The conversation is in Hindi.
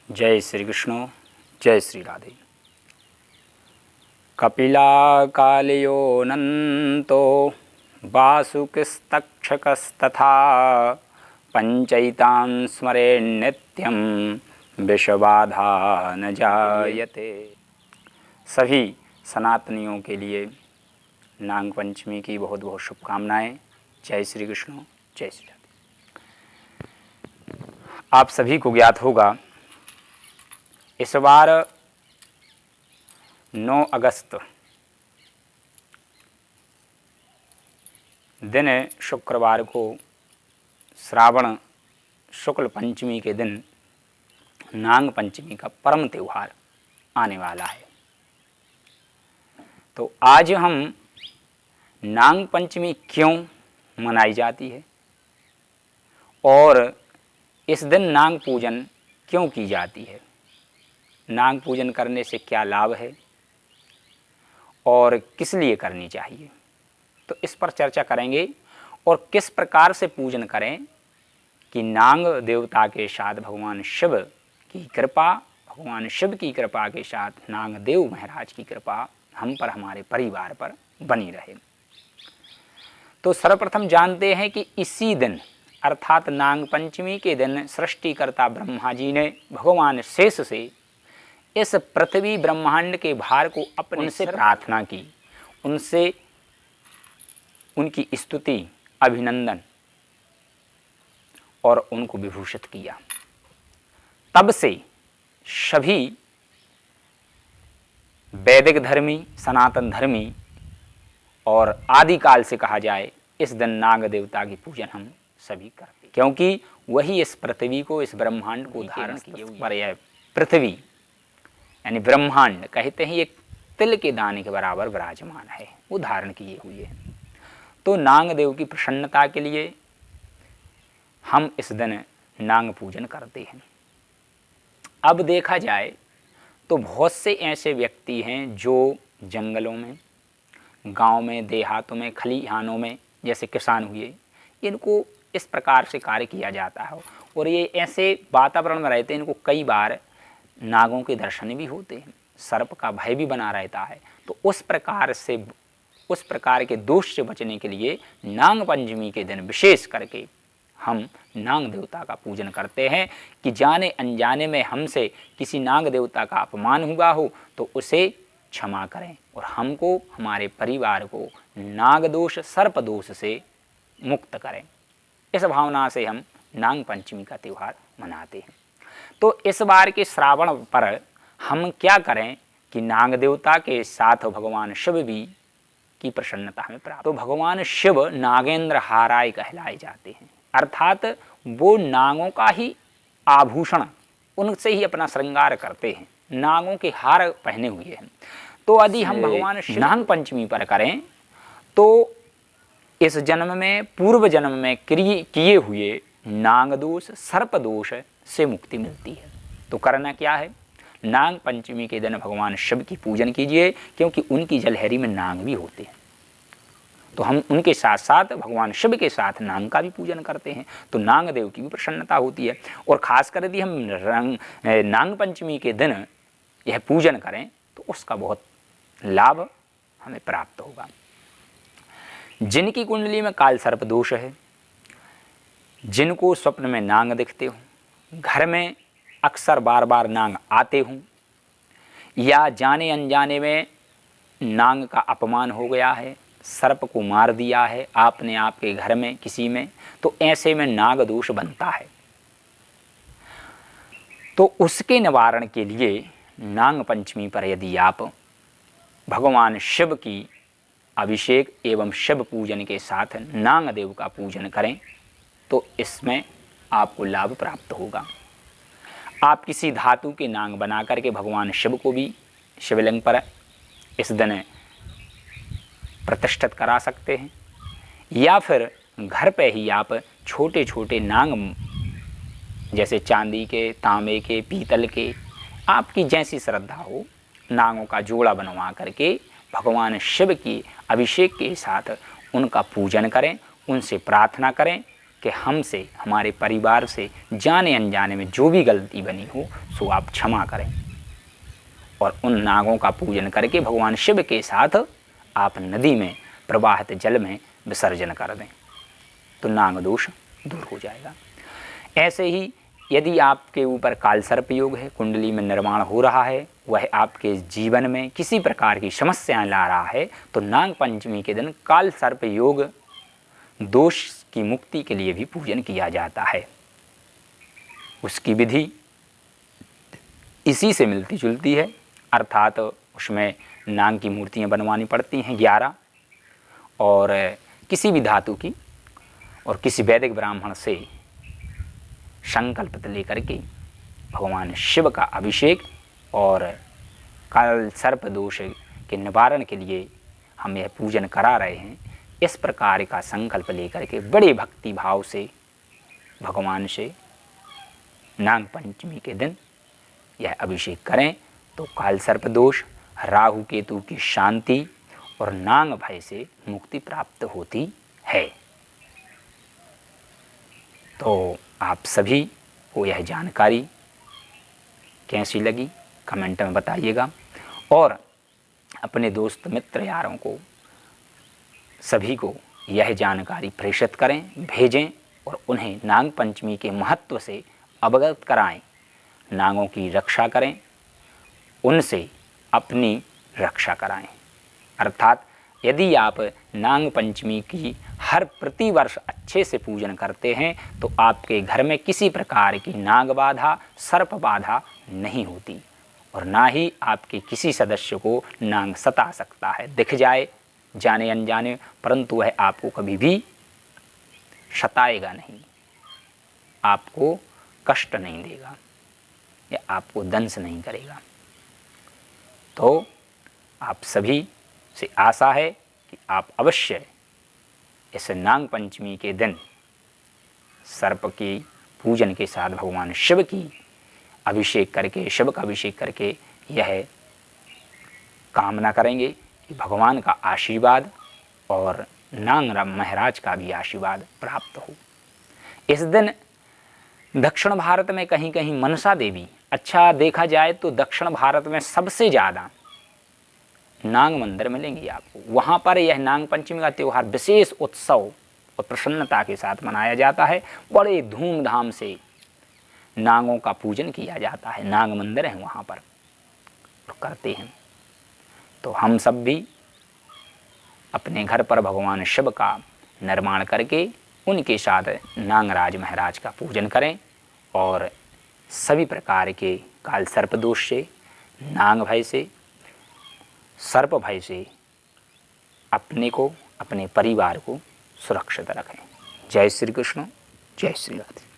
जय श्री कृष्ण, जय श्री राधे। कपिला कालयोऽनन्तो वासुकिस्तक्षकस्तथा पंचैतान् स्मरेन्नित्यं विषबाधा न जायते। सभी सनातनियों के लिए नाग पंचमी की बहुत बहुत शुभकामनाएं। जय श्री कृष्ण, जय श्री राधे। आप सभी को ज्ञात होगा, इस बार 9 अगस्त दिन शुक्रवार को श्रावण शुक्ल पंचमी के दिन नाग पंचमी का परम त्यौहार आने वाला है। तो आज हम नाग पंचमी क्यों मनाई जाती है और इस दिन नाग पूजन क्यों की जाती है, नाग पूजन करने से क्या लाभ है और किस लिए करनी चाहिए, तो इस पर चर्चा करेंगे। और किस प्रकार से पूजन करें कि नाग देवता के साथ भगवान शिव की कृपा, भगवान शिव की कृपा के साथ नागदेव महाराज की कृपा हम पर, हमारे परिवार पर बनी रहे। तो सर्वप्रथम जानते हैं कि इसी दिन अर्थात नाग पंचमी के दिन सृष्टिकर्ता ब्रह्मा जी ने भगवान शेष से इस पृथ्वी ब्रह्मांड के भार को अपने से प्रार्थना की, उनसे उनकी स्तुति, अभिनंदन और उनको विभूषित किया। तब से सभी वैदिक धर्मी, सनातन धर्मी और आदिकाल से कहा जाए, इस दिन नाग देवता की पूजन हम सभी करते, क्योंकि वही इस पृथ्वी को, इस ब्रह्मांड को धारण किए हुए। पर यह पृथ्वी यानी ब्रह्मांड कहते हैं, एक तिल के दाने के बराबर विराजमान है, वो धारण किए हुए हैं। तो नाग देव की प्रसन्नता के लिए हम इस दिन नाग पूजन करते हैं। अब देखा जाए तो बहुत से ऐसे व्यक्ति हैं जो जंगलों में, गांव में, देहातों में, खलिहानों में, जैसे किसान हुए, इनको इस प्रकार से कार्य किया जाता है और ये ऐसे वातावरण में रहते हैं, इनको कई बार नागों के दर्शन भी होते हैं, सर्प का भय भी बना रहता है। तो उस प्रकार के दोष से बचने के लिए नाग पंचमी के दिन विशेष करके हम नाग देवता का पूजन करते हैं कि जाने अनजाने में हमसे किसी नाग देवता का अपमान हुआ हो तो उसे क्षमा करें और हमको, हमारे परिवार को नाग दोष, सर्प दोष से मुक्त करें। इस भावना से हम नाग पंचमी का त्यौहार मनाते हैं। तो इस बार के श्रावण पर हम क्या करें कि नाग देवता के साथ भगवान शिव भी की प्रसन्नता हमें प्राप्त। तो भगवान शिव नागेंद्र हाराय कहलाए जाते हैं, अर्थात वो नागों का ही आभूषण, उनसे ही अपना श्रृंगार करते हैं, नागों के हार पहने हुए हैं। तो यदि हम भगवान शिव नाग पंचमी पर करें तो इस जन्म में, पूर्व जन्म में किए हुए नागदोष, सर्पदोष से मुक्ति मिलती है। तो करना क्या है, नाग पंचमी के दिन भगवान शिव की पूजन कीजिए, क्योंकि उनकी जलहरी में नाग भी होते हैं। तो हम उनके साथ साथ भगवान शिव के साथ नाग का भी पूजन करते हैं, तो नाग देव की भी प्रसन्नता होती है। और खासकर यदि हम नाग पंचमी के दिन यह पूजन करें तो उसका बहुत लाभ हमें प्राप्त होगा। जिनकी कुंडली में काल सर्प दोष है, जिनको स्वप्न में नाग दिखते हो, घर में अक्सर बार बार नाग आते हों, या जाने अनजाने में नाग का अपमान हो गया है, सर्प को मार दिया है आपने आपके घर में किसी में, तो ऐसे में नाग दोष बनता है। तो उसके निवारण के लिए नाग पंचमी पर यदि आप भगवान शिव की अभिषेक एवं शिव पूजन के साथ नाग देव का पूजन करें तो इसमें आपको लाभ प्राप्त होगा। आप किसी धातु के नाग बना करके भगवान शिव को भी शिवलिंग पर इस दिन प्रतिष्ठित करा सकते हैं, या फिर घर पे ही आप छोटे छोटे नाग, जैसे चांदी के, तांबे के, पीतल के, आपकी जैसी श्रद्धा हो, नागों का जोड़ा बनवा करके भगवान शिव की अभिषेक के साथ उनका पूजन करें, उनसे प्रार्थना करें कि हमसे, हमारे परिवार से जाने अनजाने में जो भी गलती बनी हो सो आप क्षमा करें और उन नागों का पूजन करके भगवान शिव के साथ आप नदी में प्रवाहित जल में विसर्जन कर दें तो नाग दोष दूर हो जाएगा। ऐसे ही यदि आपके ऊपर काल सर्प योग है, कुंडली में निर्माण हो रहा है, वह आपके जीवन में किसी प्रकार की समस्याएं ला रहा है, तो नाग पंचमी के दिन काल सर्प योग दोष की मुक्ति के लिए भी पूजन किया जाता है। उसकी विधि इसी से मिलती जुलती है, अर्थात उसमें नाग की मूर्तियां बनवानी पड़ती हैं 11 और किसी भी धातु की, और किसी वैदिक ब्राह्मण से संकल्प लेकर के भगवान शिव का अभिषेक और काल सर्प दोष के निवारण के लिए हम यह पूजन करा रहे हैं। इस प्रकार का संकल्प लेकर के बड़े भक्ति भाव से भगवान से नाग पंचमी के दिन यह अभिषेक करें तो काल सर्प दोष, राहु केतु की शांति और नाग भय से मुक्ति प्राप्त होती है। तो आप सभी को यह जानकारी कैसी लगी कमेंट में बताइएगा और अपने दोस्त मित्र यारों को सभी को यह जानकारी प्रेषित करें, भेजें और उन्हें नाग पंचमी के महत्व से अवगत कराएं। नागों की रक्षा करें, उनसे अपनी रक्षा कराएं। अर्थात यदि आप नाग पंचमी की हर प्रतिवर्ष अच्छे से पूजन करते हैं तो आपके घर में किसी प्रकार की नाग बाधा, सर्प बाधा नहीं होती और ना ही आपके किसी सदस्य को नाग सता सकता है। दिख जाए जाने अनजाने, परंतु वह आपको कभी भी सताएगा नहीं, आपको कष्ट नहीं देगा या आपको दंश नहीं करेगा। तो आप सभी से आशा है कि आप अवश्य इस नाग पंचमी के दिन सर्प की पूजन के साथ भगवान शिव की अभिषेक करके, शिव का अभिषेक करके यह कामना करेंगे कि भगवान का आशीर्वाद और नाग महाराज का भी आशीर्वाद प्राप्त हो। इस दिन दक्षिण भारत में कहीं कहीं मनसा देवी, अच्छा देखा जाए तो दक्षिण भारत में सबसे ज़्यादा नाग मंदिर मिलेंगी आपको। वहाँ पर यह नाग पंचमी का त्यौहार विशेष उत्सव और प्रसन्नता के साथ मनाया जाता है। बड़े धूमधाम से नागों का पूजन किया जाता है, नाग मंदिर हैं वहाँ पर और करते हैं। तो हम सब भी अपने घर पर भगवान शिव का निर्माण करके उनके साथ नागराज महाराज का पूजन करें और सभी प्रकार के काल सर्प दोष से, नाग भय से, सर्प भय से अपने को, अपने परिवार को सुरक्षित रखें। जय श्री कृष्ण, जय श्री राधे।